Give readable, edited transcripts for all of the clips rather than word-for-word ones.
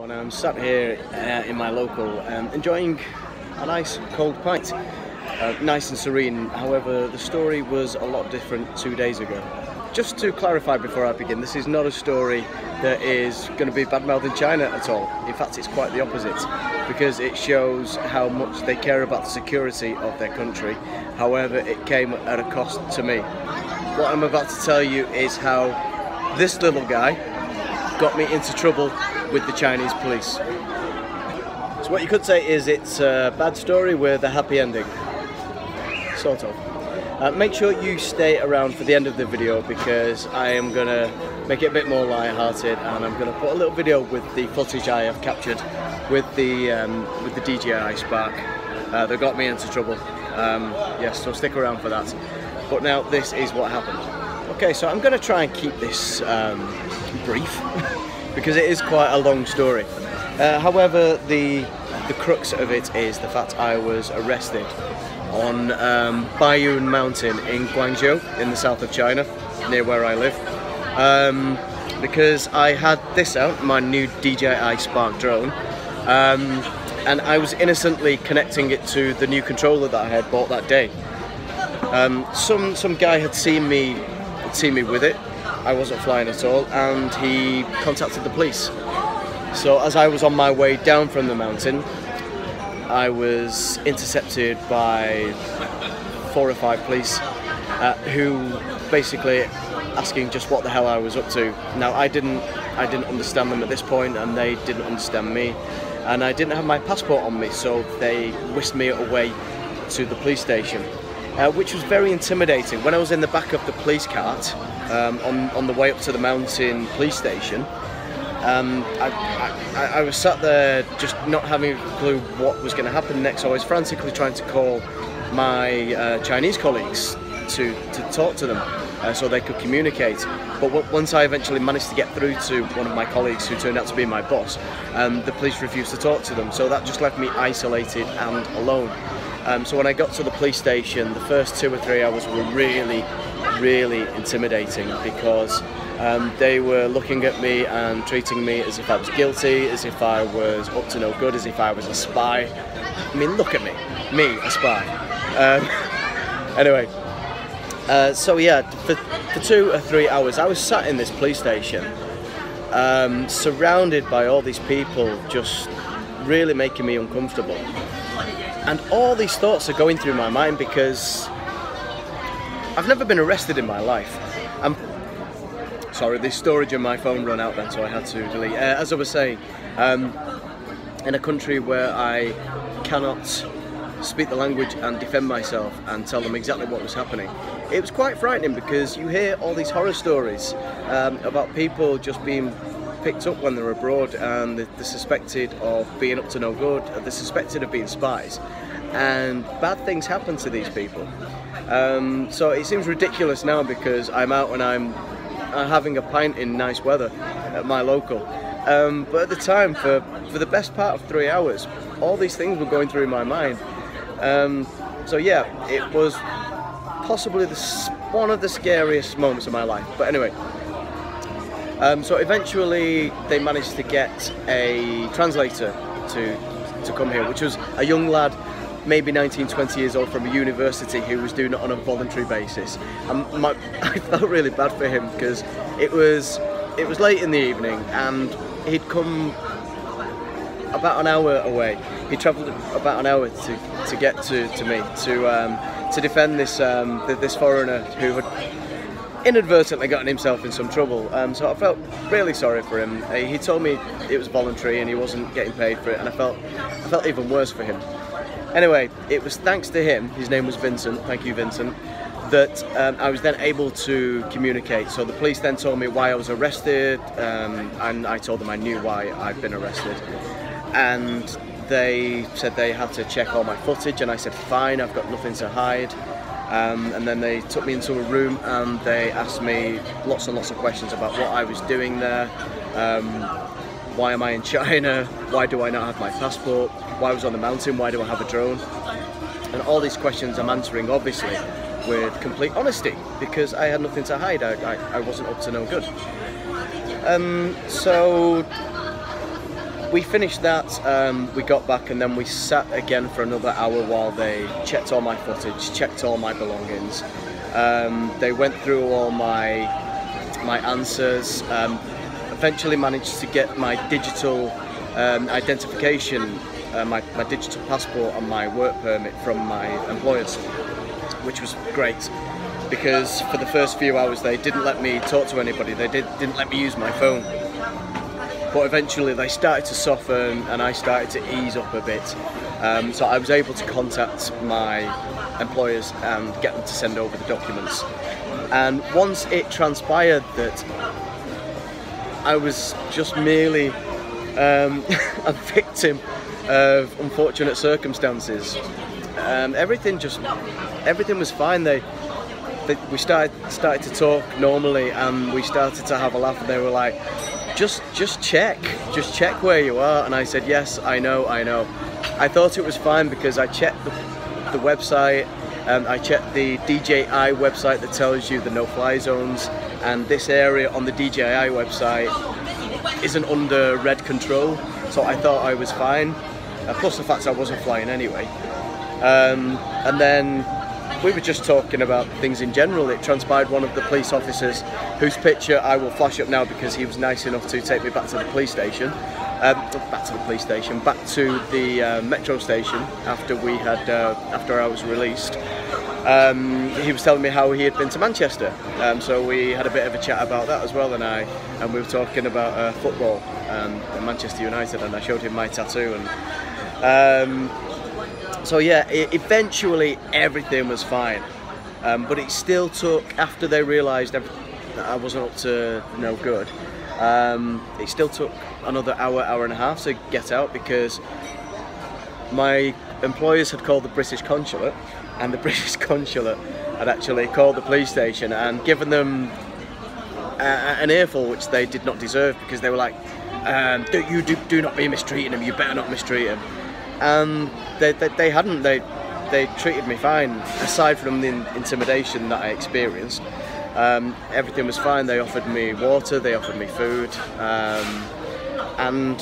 and I'm sat here in my local enjoying a nice cold pint. Nice and serene. However, the story was a lot different 2 days ago. Just to clarify before I begin, this is not a story that is going to be bad-mouthing China at all. In fact, it's quite the opposite, because it shows how much they care about the security of their country. However, it came at a cost to me. What I'm about to tell you is how this little guy got me into trouble with the Chinese police. So what you could say is it's a bad story with a happy ending. Sort of. Make sure you stay around for the end of the video, because I am going to make it a bit more light-hearted, and I'm going to put a little video with the footage I have captured with the DJI Spark that got me into trouble. Yes, so stick around for that. But now this is what happened. Okay, so I'm going to try and keep this brief because it is quite a long story. However, the crux of it is the fact I was arrested on Baiyun Mountain in Guangzhou in the south of China, near where I live, because I had this out, my new DJI Spark drone, and I was innocently connecting it to the new controller that I had bought that day. Some guy had seen me with it. I wasn't flying at all, and he contacted the police. So as I was on my way down from the mountain, I was intercepted by 4 or 5 police who basically asking just what the hell I was up to. Now I didn't understand them at this point, and they didn't understand me, and I didn't have my passport on me, so they whisked me away to the police station, which was very intimidating. When I was in the back of the police cart on the way up to the mountain police station, I was sat there just not having a clue what was going to happen next. So I was frantically trying to call my Chinese colleagues to talk to them so they could communicate. But once I eventually managed to get through to one of my colleagues, who turned out to be my boss, the police refused to talk to them. So that just left me isolated and alone. So when I got to the police station, the first 2 or 3 hours were really intimidating, because they were looking at me and treating me as if I was guilty, as if I was up to no good, as if I was a spy. I mean, look at me, a spy. Anyway, so yeah, for 2 or 3 hours I was sat in this police station, surrounded by all these people, just really making me uncomfortable. And all these thoughts are going through my mind, because I've never been arrested in my life. Sorry, the storage on my phone ran out then, so I had to delete. As I was saying, in a country where I cannot speak the language and defend myself and tell them exactly what was happening, it was quite frightening, because you hear all these horror stories about people just being picked up when they're abroad, and they're suspected of being up to no good, they're suspected of being spies, and bad things happen to these people. So it seems ridiculous now, because I'm out and I'm having a pint in nice weather at my local, but at the time, for the best part of 3 hours, all these things were going through my mind. So yeah, it was possibly one of the scariest moments of my life. But anyway, so eventually they managed to get a translator to come here, which was a young lad, maybe 19, 20 years old, from a university, who was doing it on a voluntary basis. I felt really bad for him, because it was late in the evening, and he'd come about an hour away. He travelled about an hour to get to me, to defend this foreigner who had inadvertently gotten himself in some trouble. So I felt really sorry for him. He told me it was voluntary and he wasn't getting paid for it, and I felt even worse for him. Anyway, it was thanks to him, his name was Vincent, thank you Vincent, that I was then able to communicate. So the police then told me why I was arrested, and I told them I knew why I'd been arrested. And they said they had to check all my footage, and I said fine, I've got nothing to hide. And then they took me into a room and they asked me lots and lots of questions about what I was doing there. Why am I in China? Why do I not have my passport? Why I was on the mountain? Why do I have a drone? And all these questions I'm answering, obviously, with complete honesty, because I had nothing to hide. I wasn't up to no good. So we finished that, we got back, and then we sat again for another hour while they checked all my footage, checked all my belongings. They went through all my answers, eventually managed to get my digital identification, my digital passport and my work permit from my employers, which was great, because for the first few hours they didn't let me talk to anybody, they didn't let me use my phone. But eventually they started to soften and I started to ease up a bit. So I was able to contact my employers and get them to send over the documents. And once it transpired that I was just merely a victim of unfortunate circumstances, everything was fine. We started to talk normally, and we started to have a laugh, and they were like, just check where you are. And I said, yes, I know. I thought it was fine because I checked the website, I checked the DJI website that tells you the no-fly zones, and this area on the DJI website isn't under red control, so I thought I was fine, plus the fact I wasn't flying anyway. And then we were just talking about things in general. It transpired one of the police officers, whose picture I will flash up now because he was nice enough to take me back to the police station, back to the metro station after after I was released. He was telling me how he had been to Manchester, so we had a bit of a chat about that as well, and we were talking about football, Manchester United, and I showed him my tattoo, and so yeah, eventually everything was fine, but it still took, after they realised that I wasn't up to no good, it still took another hour and a half to get out, because my employers had called the British consulate, and the British consulate had actually called the police station and given them an earful, which they did not deserve, because they were like, do not be mistreating him, you better not mistreat him. And they hadn't. They treated me fine, aside from the intimidation that I experienced. Everything was fine. They offered me water, they offered me food, and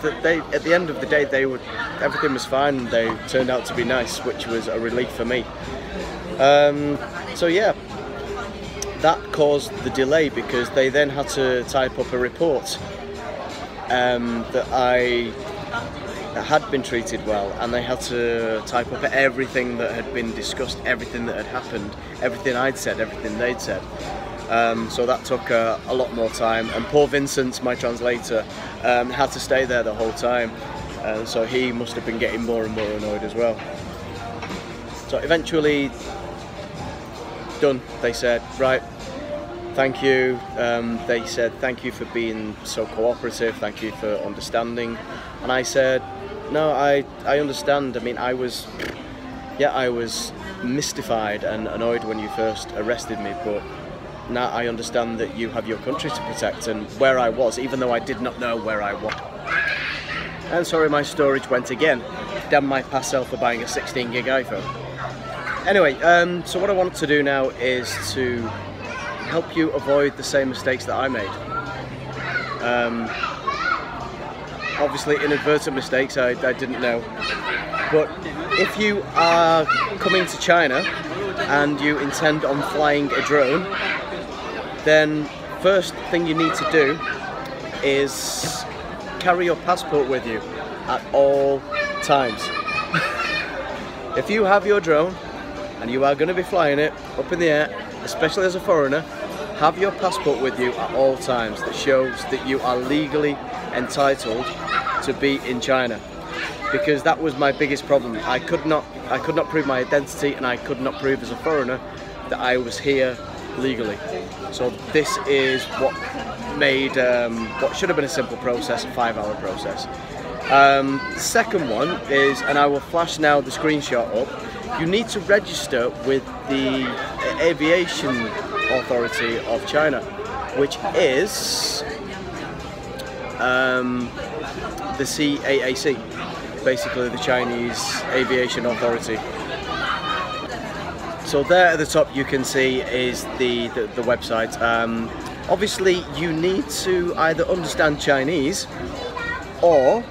at the end of the day, everything was fine. They turned out to be nice, which was a relief for me. So yeah, that caused the delay, because they then had to type up a report that I had been treated well, and they had to type up everything that had been discussed, everything that had happened, everything I'd said, everything they'd said. So that took a lot more time, and poor Vincent, my translator, had to stay there the whole time, so he must have been getting more and more annoyed as well. So eventually done. They said, right, thank you. They said, thank you for being so cooperative, thank you for understanding. And I said, no, I understand. I mean, I was mystified and annoyed when you first arrested me, but now I understand that you have your country to protect, and where I was, even though I did not know where I was. And sorry, my storage went again. Damn my past self for buying a 16 gig iPhone. Anyway, so what I want to do now is to help you avoid the same mistakes that I made. Obviously inadvertent mistakes, I didn't know. But if you are coming to China and you intend on flying a drone, then first thing you need to do is carry your passport with you at all times. If you have your drone and you are going to be flying it up in the air, especially as a foreigner, have your passport with you at all times that shows that you are legally entitled to be in China, because that was my biggest problem. I could not prove my identity, and I could not prove as a foreigner that I was here legally. So this is what made what should have been a simple process, a 5-hour process. Second one is, and I will flash now the screenshot up, you need to register with the Aviation Authority of China, which is the CAAC, basically the Chinese Aviation Authority. So there at the top you can see is the website. Obviously you need to either understand Chinese Or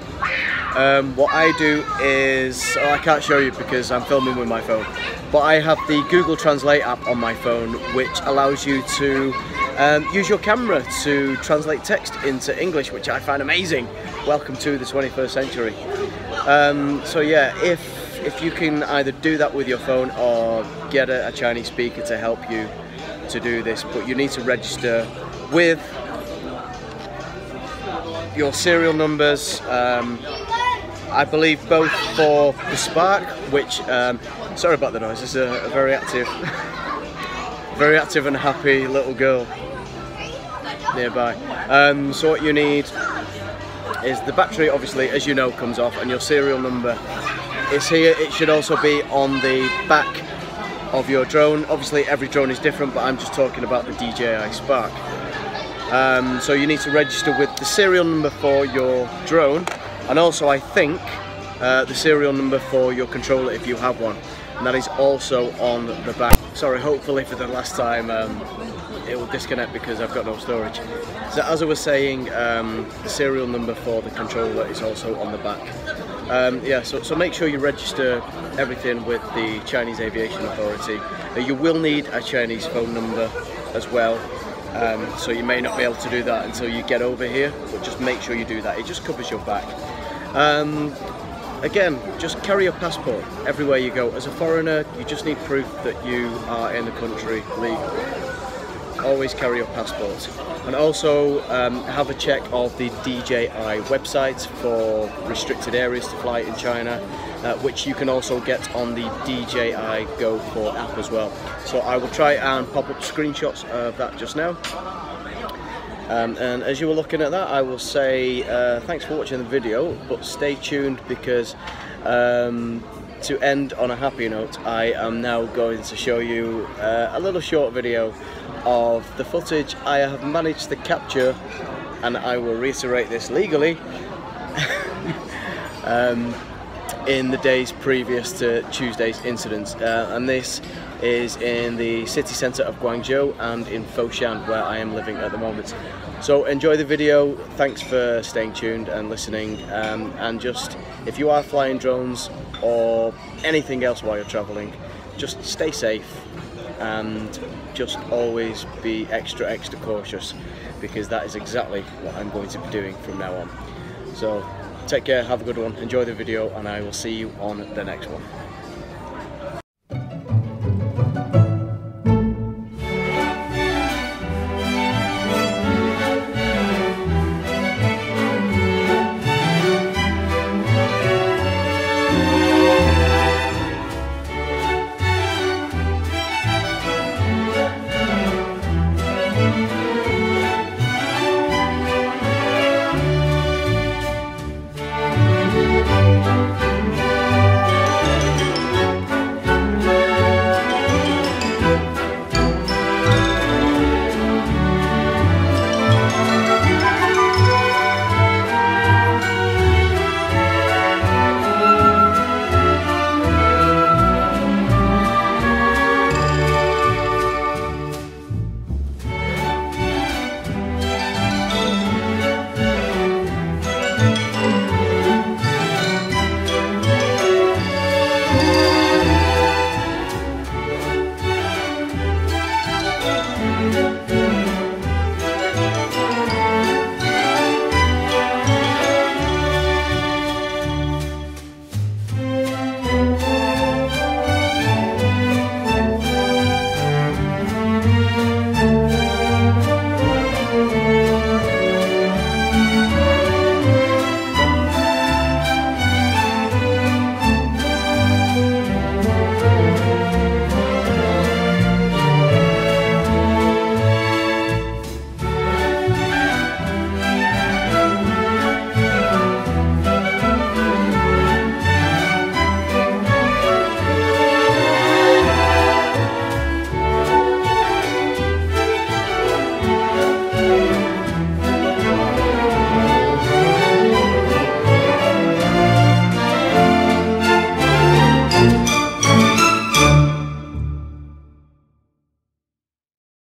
what I do is, I can't show you because I'm filming with my phone, but I have the Google Translate app on my phone, which allows you to use your camera to translate text into English, which I find amazing. Welcome to the 21st century. So yeah, if you can either do that with your phone or get a Chinese speaker to help you to do this, but you need to register with your serial numbers, I believe both for the Spark, which, sorry about the noise, this is a very active and happy little girl nearby. So what you need is the battery, obviously, as you know, comes off, and your serial number is here. It should also be on the back of your drone. Obviously every drone is different, but I'm just talking about the DJI Spark. So you need to register with the serial number for your drone, and also I think the serial number for your controller if you have one, and that is also on the back. Sorry, hopefully for the last time it will disconnect because I've got no storage. So as I was saying, the serial number for the controller is also on the back. Yeah, so make sure you register everything with the Chinese Aviation Authority. You will need a Chinese phone number as well, so you may not be able to do that until you get over here, but just make sure you do that. It just covers your back. Again, just carry your passport everywhere you go. As a foreigner, you just need proof that you are in the country legally. Always carry your passport, and also have a check of the DJI website for restricted areas to fly in China, which you can also get on the DJI Go 4 app as well. So I will try and pop up screenshots of that just now. And as you were looking at that, I will say thanks for watching the video, but stay tuned because to end on a happy note, I am now going to show you a little short video of the footage I have managed to capture, and I will reiterate this legally, in the days previous to Tuesday's incidents, and this is in the city centre of Guangzhou and in Foshan, where I am living at the moment. So enjoy the video, thanks for staying tuned and listening, and just, if you are flying drones or anything else while you're travelling, just stay safe and just always be extra cautious, because that is exactly what I'm going to be doing from now on. So take care, have a good one, enjoy the video, and I will see you on the next one.